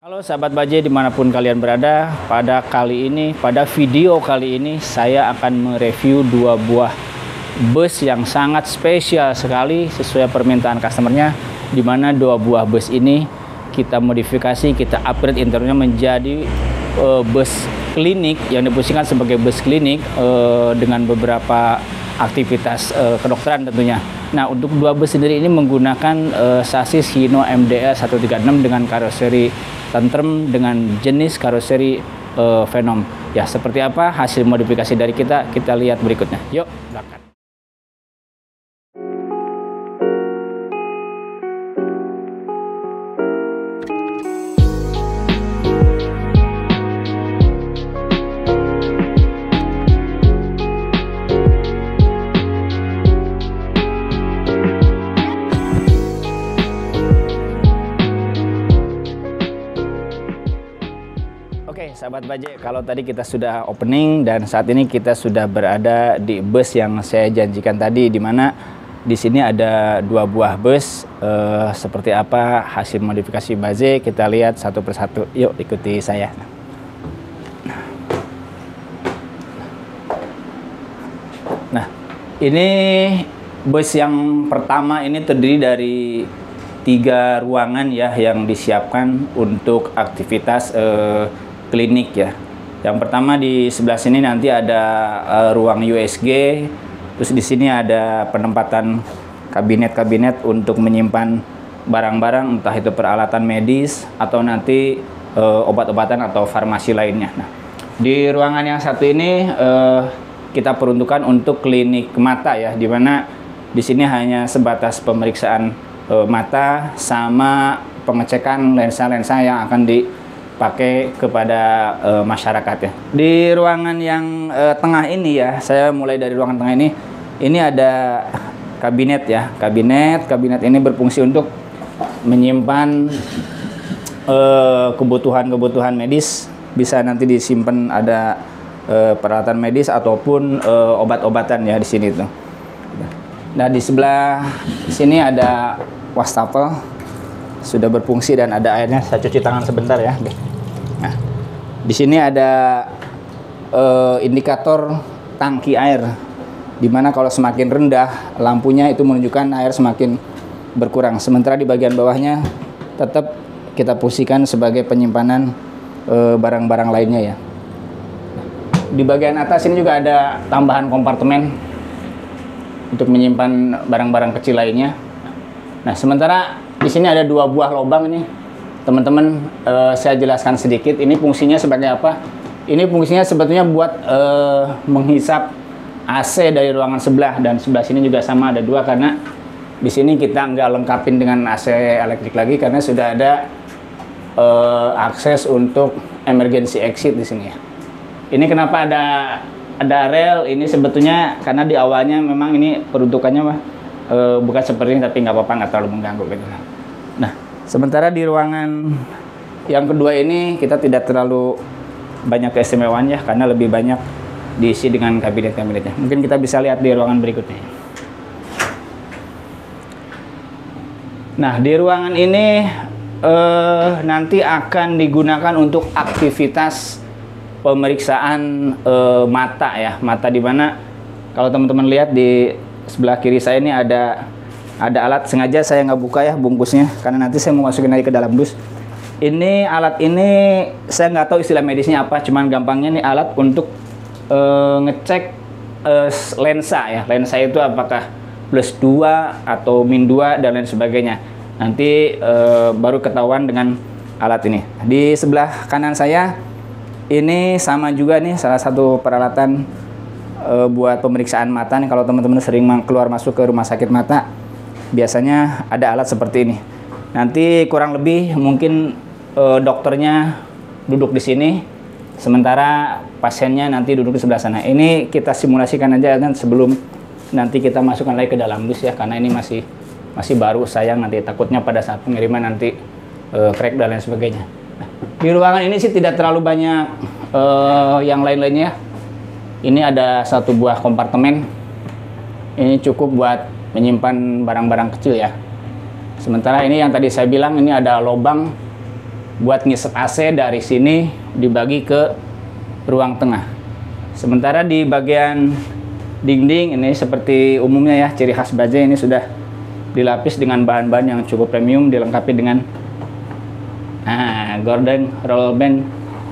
Halo sahabat Baje dimanapun kalian berada, pada video kali ini saya akan mereview dua buah bus yang sangat spesial sekali sesuai permintaan customernya, dimana dua buah bus ini kita modifikasi, kita upgrade interiornya menjadi bus klinik yang difungsikan sebagai bus klinik dengan beberapa aktivitas kedokteran tentunya. Nah, untuk dua bus sendiri ini menggunakan sasis Hino MDL 136 dengan karoseri Tentrem dengan jenis karoseri Venom. Ya, seperti apa hasil modifikasi dari kita lihat berikutnya. Yuk, silakan. Oke, sahabat Baje, kalau tadi kita sudah opening dan saat ini kita sudah berada di bus yang saya janjikan tadi, di mana di sini ada dua buah bus. Seperti apa hasil modifikasi Baje, kita lihat satu persatu. Yuk, ikuti saya. Nah, ini bus yang pertama ini terdiri dari 3 ruangan ya yang disiapkan untuk aktivitas klinik ya. Yang pertama di sebelah sini nanti ada ruang USG, terus di sini ada penempatan kabinet-kabinet untuk menyimpan barang-barang, entah itu peralatan medis atau nanti obat-obatan atau farmasi lainnya. Nah, di ruangan yang satu ini kita peruntukkan untuk klinik mata ya, dimana di sini hanya sebatas pemeriksaan mata sama pengecekan lensa-lensa yang akan dipakai kepada masyarakat ya. Di ruangan yang tengah ini ya, saya mulai dari ruangan tengah ini ada kabinet ya. Kabinet ini berfungsi untuk menyimpan kebutuhan medis, bisa nanti disimpan ada peralatan medis ataupun obat-obatan ya di sini tuh. Nah, di sebelah sini ada wastafel sudah berfungsi dan ada airnya. Saya cuci tangan sebentar ya. Nah, di sini ada indikator tangki air, dimana kalau semakin rendah lampunya itu menunjukkan air semakin berkurang. Sementara di bagian bawahnya tetap kita fungsikan sebagai penyimpanan barang-barang lainnya ya. Di bagian atas ini juga ada tambahan kompartemen untuk menyimpan barang-barang kecil lainnya. Nah, sementara di sini ada 2 buah lubang ini, teman-teman. Saya jelaskan sedikit. Ini fungsinya sebagai apa? Ini fungsinya sebetulnya buat menghisap AC dari ruangan sebelah, dan sebelah sini juga sama ada 2, karena di sini kita nggak lengkapin dengan AC elektrik lagi karena sudah ada akses untuk emergency exit di sini ya. Ini kenapa ada rel ini sebetulnya karena di awalnya memang ini peruntukannya bukan seperti ini, tapi nggak apa-apa, nggak terlalu mengganggu gitu. Nah, sementara di ruangan yang kedua ini kita tidak terlalu banyak keistimewaan ya, karena lebih banyak diisi dengan kabinet-kabinetnya. Mungkin kita bisa lihat di ruangan berikutnya. Nah, di ruangan ini nanti akan digunakan untuk aktivitas pemeriksaan mata ya, mata, di mana kalau teman-teman lihat di sebelah kiri saya ini ada alat. Sengaja saya nggak buka ya bungkusnya karena nanti saya mau masukin lagi ke dalam bus. Ini alat ini saya nggak tahu istilah medisnya apa, cuman gampangnya ini alat untuk ngecek lensa ya. Lensa itu apakah +2 atau -2 dan lain sebagainya. Nanti baru ketahuan dengan alat ini. Di sebelah kanan saya ini sama juga nih, salah satu peralatan buat pemeriksaan mata nih. Kalau teman-teman sering keluar masuk ke rumah sakit mata, biasanya ada alat seperti ini. Nanti kurang lebih mungkin dokternya duduk di sini, sementara pasiennya nanti duduk di sebelah sana. Ini kita simulasikan aja kan sebelum nanti kita masukkan lagi ke dalam bus ya, karena ini masih baru, sayang nanti takutnya pada saat pengiriman nanti crack dan lain sebagainya. Di ruangan ini sih tidak terlalu banyak yang lain-lainnya. Ini ada 1 buah kompartemen. Ini cukup buat menyimpan barang-barang kecil ya. Sementara ini yang tadi saya bilang, ini ada lubang buat ngisep AC dari sini dibagi ke ruang tengah. Sementara di bagian dinding ini seperti umumnya ya, ciri khas Bajaj ini sudah dilapis dengan bahan-bahan yang cukup premium, dilengkapi dengan Gordon roll band,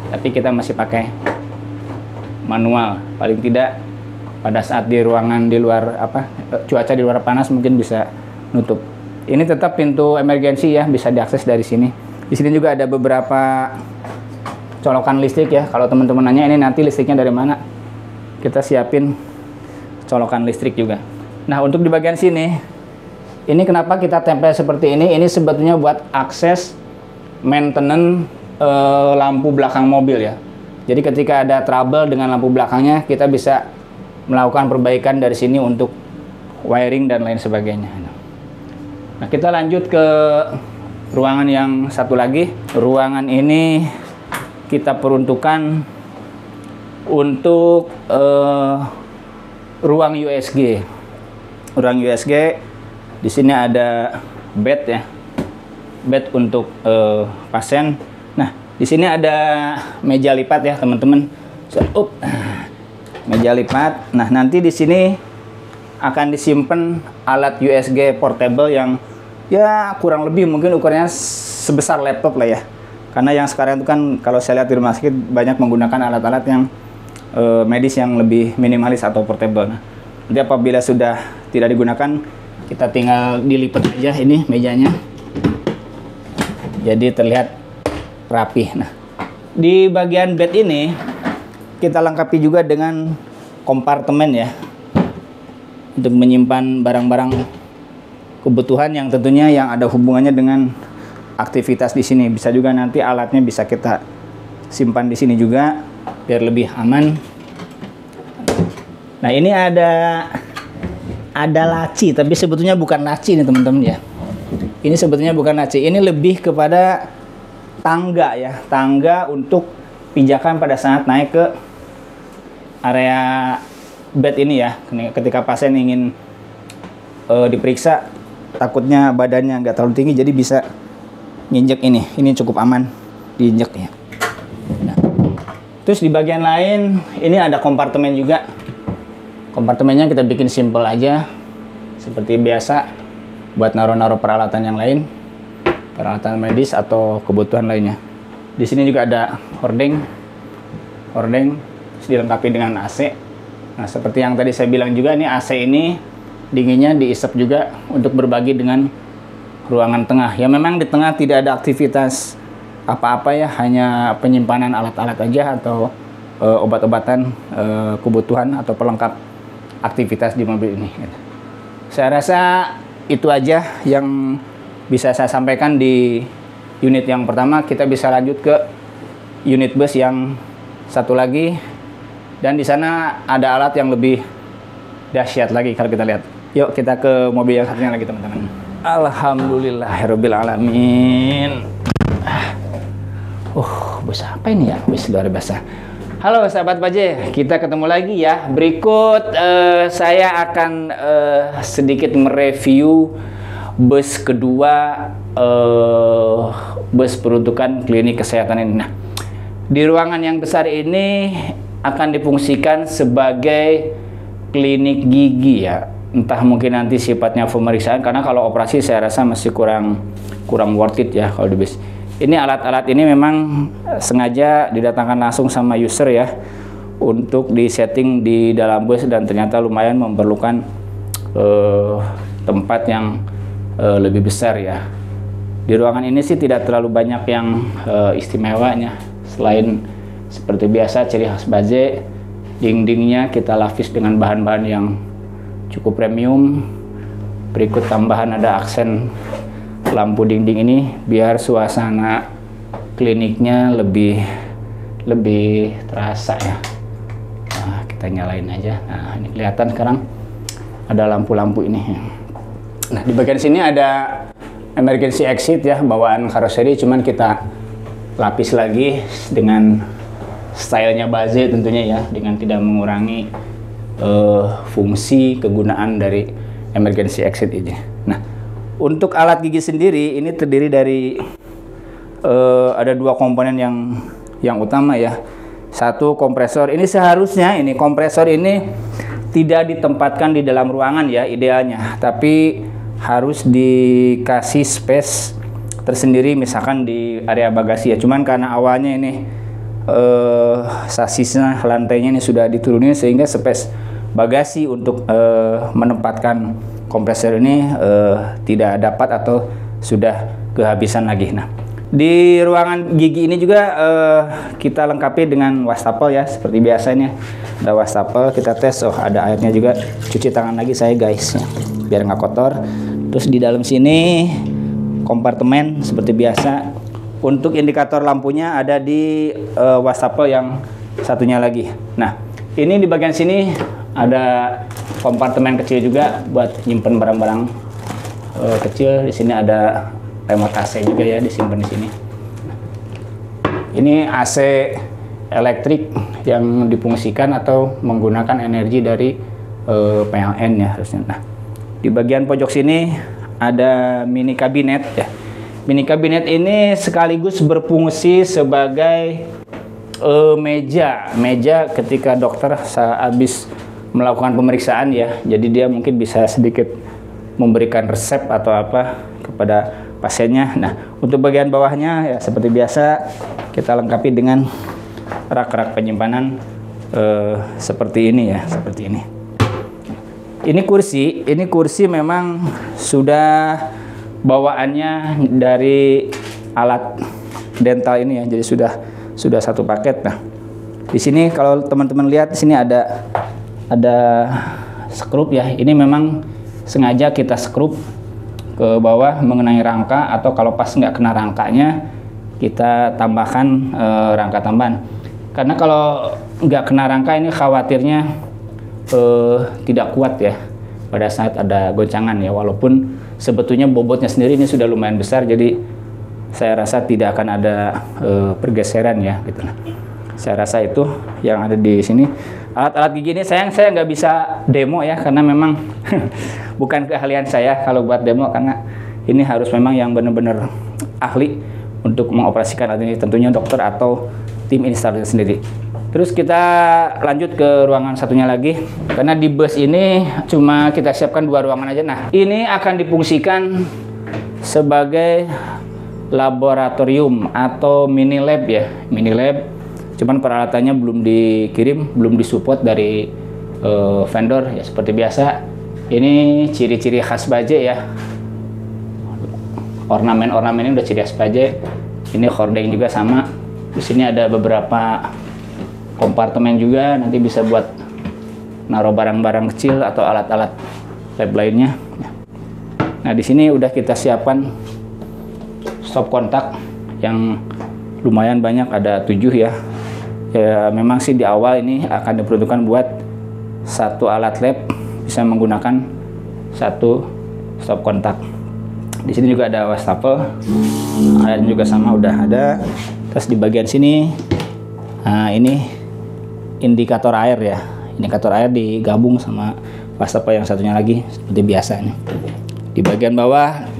tapi kita masih pakai manual. Paling tidak pada saat di ruangan di luar cuaca di luar panas mungkin bisa nutup. Ini tetap pintu emergency ya, bisa diakses dari sini. Di sini juga ada beberapa colokan listrik ya. Kalau teman-teman nanya ini nanti listriknya dari mana, kita siapin colokan listrik juga. Nah, untuk di bagian sini, ini kenapa kita tempel seperti ini? Ini sebetulnya buat akses maintenance lampu belakang mobil ya. Jadi ketika ada trouble dengan lampu belakangnya, kita bisa melakukan perbaikan dari sini untuk wiring dan lain sebagainya. Nah, kita lanjut ke ruangan yang satu lagi. Ruangan ini kita peruntukkan untuk ruang USG. Ruang USG di sini ada bed ya, bed untuk pasien. Nah, di sini ada meja lipat ya teman-teman. Meja lipat. Nah, nanti di sini akan disimpan alat USG portable yang ya kurang lebih mungkin ukurannya sebesar laptop lah ya. Karena yang sekarang itu kan kalau saya lihat di rumah sakit banyak menggunakan alat-alat yang medis yang lebih minimalis atau portable. Nah, nanti apabila sudah tidak digunakan, kita tinggal dilipat aja ini mejanya. Jadi terlihat rapih. Nah, di bagian bed ini kita lengkapi juga dengan kompartemen ya, untuk menyimpan barang-barang kebutuhan yang tentunya yang ada hubungannya dengan aktivitas di sini. Bisa juga nanti alatnya bisa kita simpan di sini juga biar lebih aman. Nah, ini ada laci, tapi sebetulnya bukan laci nih teman-teman ya. Ini sebetulnya bukan laci, ini lebih kepada tangga ya, tangga untuk pijakan pada saat naik ke area bed ini ya. Ketika pasien ingin diperiksa, takutnya badannya nggak terlalu tinggi, jadi bisa nginjek ini cukup aman diinjek ya. Nah, terus di bagian lain ini ada kompartemen juga. Kompartemennya kita bikin simple aja seperti biasa buat naruh-naruh peralatan yang lain, peralatan medis atau kebutuhan lainnya. Di sini juga ada hordeng dilengkapi dengan AC. Nah, seperti yang tadi saya bilang juga, ini AC ini dinginnya diisap juga untuk berbagi dengan ruangan tengah. Ya memang di tengah tidak ada aktivitas apa-apa ya, hanya penyimpanan alat-alat aja atau obat-obatan, kebutuhan atau pelengkap aktivitas di mobil ini. Saya rasa itu aja yang bisa saya sampaikan di unit yang pertama. Kita bisa lanjut ke unit bus yang satu lagi, dan di sana ada alat yang lebih dahsyat lagi kalau kita lihat. Yuk kita ke mobil yang satunya lagi teman-teman. Alhamdulillahirabbil alamin. Bus apa ini ya? Bus luar biasa. Halo sahabat Bajaj, kita ketemu lagi ya. Berikut saya akan sedikit mereview bus kedua, bus peruntukan klinik kesehatan ini. Nah, di ruangan yang besar ini akan difungsikan sebagai klinik gigi ya. Entah mungkin nanti sifatnya pemeriksaan, karena kalau operasi saya rasa masih kurang worth it ya kalau di bus. Ini alat-alat ini memang sengaja didatangkan langsung sama user ya, untuk disetting di dalam bus, dan ternyata lumayan memerlukan tempat yang lebih besar ya. Di ruangan ini sih tidak terlalu banyak yang istimewanya, selain seperti biasa ciri khas Bajaj, dindingnya kita lapis dengan bahan-bahan yang cukup premium. Berikut tambahan ada aksen lampu dinding ini biar suasana kliniknya lebih terasa ya. Nah, kita nyalain aja. Nah, ini kelihatan sekarang ada lampu-lampu ini. Nah, di bagian sini ada emergency exit ya, bawaan karoseri, cuman kita lapis lagi dengan stylenya Bajaj tentunya ya, dengan tidak mengurangi fungsi kegunaan dari emergency exit ini. Nah, untuk alat gigi sendiri ini terdiri dari ada dua komponen yang utama ya. Satu, kompresor. Ini seharusnya kompresor ini tidak ditempatkan di dalam ruangan ya idealnya, tapi harus dikasih space tersendiri misalkan di area bagasi ya. Cuman karena awalnya ini sasisnya, lantainya ini sudah diturunin sehingga space bagasi untuk menempatkan kompresor ini tidak dapat atau sudah kehabisan lagi. Nah, di ruangan gigi ini juga kita lengkapi dengan wastafel ya, seperti biasanya. Ada wastafel, kita tes. Oh, ada airnya juga. Cuci tangan lagi saya guys, ya, biar nggak kotor. Terus di dalam sini kompartemen seperti biasa. Untuk indikator lampunya ada di wastafel yang satunya lagi. Nah, ini di bagian sini ada kompartemen kecil juga buat nyimpen barang-barang kecil. Di sini ada remote AC juga ya, disimpan di sini. Ini AC elektrik yang difungsikan atau menggunakan energi dari PLN ya harusnya. Nah, di bagian pojok sini ada mini kabinet ya. Mini kabinet ini sekaligus berfungsi sebagai meja ketika dokter habis melakukan pemeriksaan ya. Jadi dia mungkin bisa sedikit memberikan resep atau apa kepada pasiennya. Nah, untuk bagian bawahnya ya seperti biasa kita lengkapi dengan rak-rak penyimpanan seperti ini ya, seperti ini. Ini kursi memang sudah bawaannya dari alat dental ini ya, jadi sudah satu paket. Nah, di sini kalau teman-teman lihat di sini ada skrup ya. Ini memang sengaja kita skrup ke bawah mengenai rangka, atau kalau pas nggak kena rangkanya kita tambahkan rangka tambahan. Karena kalau nggak kena rangka ini khawatirnya tidak kuat ya pada saat ada goncangan ya, walaupun sebetulnya bobotnya sendiri ini sudah lumayan besar, jadi saya rasa tidak akan ada pergeseran ya gitu. Saya rasa itu yang ada di sini. Alat-alat gigi ini saya nggak bisa demo ya, karena memang bukan keahlian saya kalau buat demo, karena ini harus memang yang benar-benar ahli untuk mengoperasikan alat ini, tentunya dokter atau tim instalator sendiri. Terus kita lanjut ke ruangan satunya lagi, karena di bus ini cuma kita siapkan 2 ruangan aja. Nah, ini akan difungsikan sebagai laboratorium atau mini lab ya, mini lab. Cuman peralatannya belum dikirim, belum disupport dari vendor ya, seperti biasa. Ini ciri-ciri khas Baje ya. Ornamen-ornamen ini udah ciri khas Baje. Ini hordeng juga sama. Di sini ada beberapa kompartemen juga, nanti bisa buat naruh barang-barang kecil atau alat-alat lab lainnya. Nah, di sini udah kita siapkan stop kontak yang lumayan banyak, ada 7 ya. Ya, memang sih di awal ini akan diperuntukkan buat satu alat lab bisa menggunakan satu stop kontak. Di sini juga ada wastafel, airnya juga sama udah ada. Terus di bagian sini, nah ini indikator air ya. Indikator air digabung sama wastafel yang satunya lagi seperti biasa nih. Di bagian bawah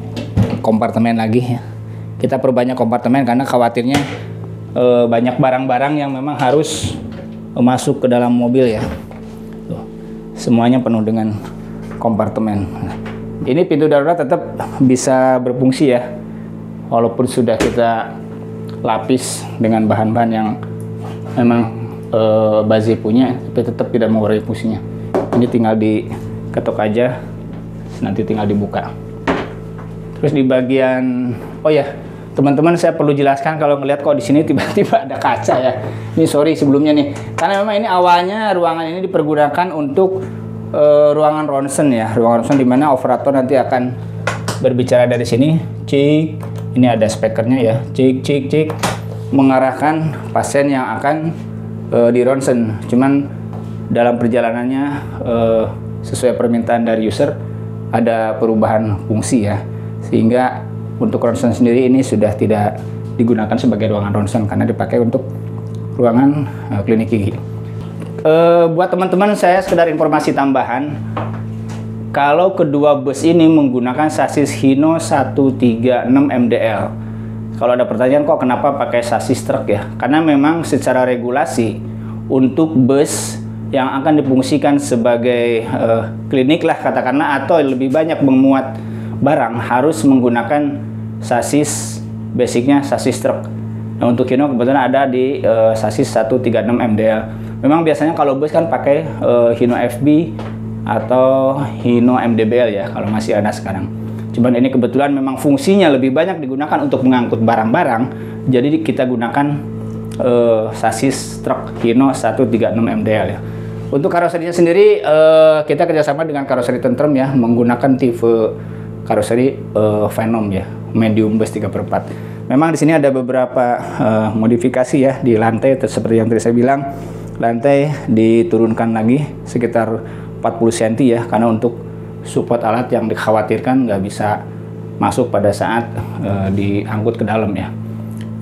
kompartemen lagi ya. Kita perbanyak kompartemen karena khawatirnya banyak barang-barang yang memang harus masuk ke dalam mobil ya. Tuh, semuanya penuh dengan kompartemen. Ini pintu darurat tetap bisa berfungsi ya, walaupun sudah kita lapis dengan bahan-bahan yang memang Baze punya, tapi tetap tidak mengurangi fungsinya. Ini tinggal diketok aja, nanti tinggal dibuka. Terus di bagian, oh ya, teman-teman saya perlu jelaskan kalau ngelihat kok di sini tiba-tiba ada kaca ya. Ini sorry sebelumnya nih, karena memang ini awalnya ruangan ini dipergunakan untuk ruangan ronsen ya, ruangan ronsen di mana operator nanti akan berbicara dari sini, cik, ini ada speakernya ya, cik, mengarahkan pasien yang akan di ronsen. Cuman dalam perjalanannya sesuai permintaan dari user ada perubahan fungsi ya, sehingga untuk ronsen sendiri ini sudah tidak digunakan sebagai ruangan ronsen karena dipakai untuk ruangan klinik gigi. Buat teman-teman saya sekedar informasi tambahan, kalau kedua bus ini menggunakan sasis Hino 136 MDL. Kalau ada pertanyaan kok kenapa pakai sasis truk ya? Karena memang secara regulasi untuk bus yang akan difungsikan sebagai klinik lah katakanlah, atau lebih banyak memuat barang, harus menggunakan sasis basicnya sasis truk. Nah, untuk Hino kebetulan ada di sasis 136 MDL. Memang biasanya kalau bus kan pakai Hino FB atau Hino MDBL ya, kalau masih ada sekarang. Cuman ini kebetulan memang fungsinya lebih banyak digunakan untuk mengangkut barang-barang, jadi kita gunakan sasis truk Hino 136 MDL ya. Untuk karoserinya sendiri kita kerjasama dengan karoseri Tentrem ya, menggunakan tipe karoseri Venom ya, medium bus 3/4. Memang di sini ada beberapa modifikasi ya di lantai, seperti yang tadi saya bilang, lantai diturunkan lagi sekitar 40 cm ya, karena untuk support alat yang dikhawatirkan nggak bisa masuk pada saat diangkut ke dalam ya.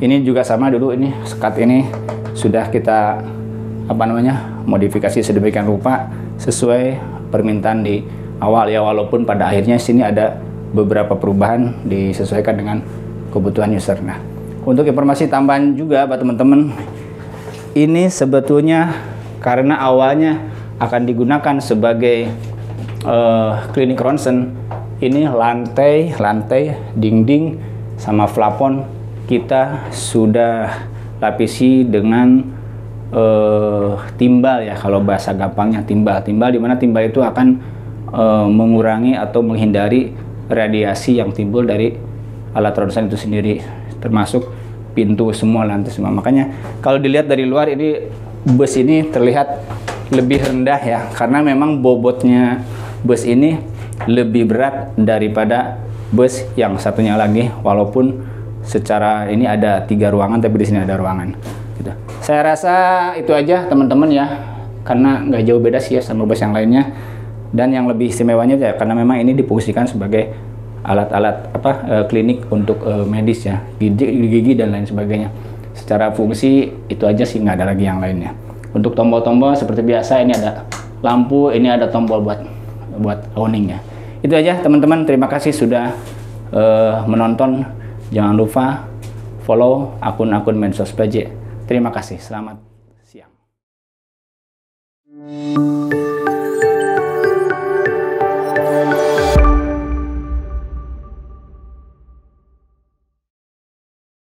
Ini juga sama dulu, ini sekat ini sudah kita modifikasi sedemikian rupa sesuai permintaan di awal ya, walaupun pada akhirnya sini ada beberapa perubahan disesuaikan dengan kebutuhan user. Nah, untuk informasi tambahan juga buat teman-teman, ini sebetulnya karena awalnya akan digunakan sebagai klinik ronsen, ini lantai, dinding sama plafon kita sudah lapisi dengan timbal ya, kalau bahasa gampangnya timbal di mana timbal itu akan mengurangi atau menghindari radiasi yang timbul dari alat ronsen itu sendiri, termasuk pintu semua, lantai semua. Makanya kalau dilihat dari luar ini bus ini terlihat lebih rendah ya, karena memang bobotnya bus ini lebih berat daripada bus yang satunya lagi, walaupun secara ini ada 3 ruangan tapi di sini ada ruangan gitu. Saya rasa itu aja teman-teman ya, karena nggak jauh beda sih ya sama bus yang lainnya. Dan yang lebih istimewanya ya karena memang ini difungsikan sebagai alat-alat klinik untuk medis ya, gigi dan lain sebagainya. Secara fungsi itu aja sih, nggak ada lagi yang lainnya. Untuk tombol-tombol seperti biasa, ini ada lampu, ini ada tombol buat awning ya. Itu aja teman-teman, terima kasih sudah menonton. Jangan lupa follow akun-akun medsos PJ. Terima kasih, selamat siang.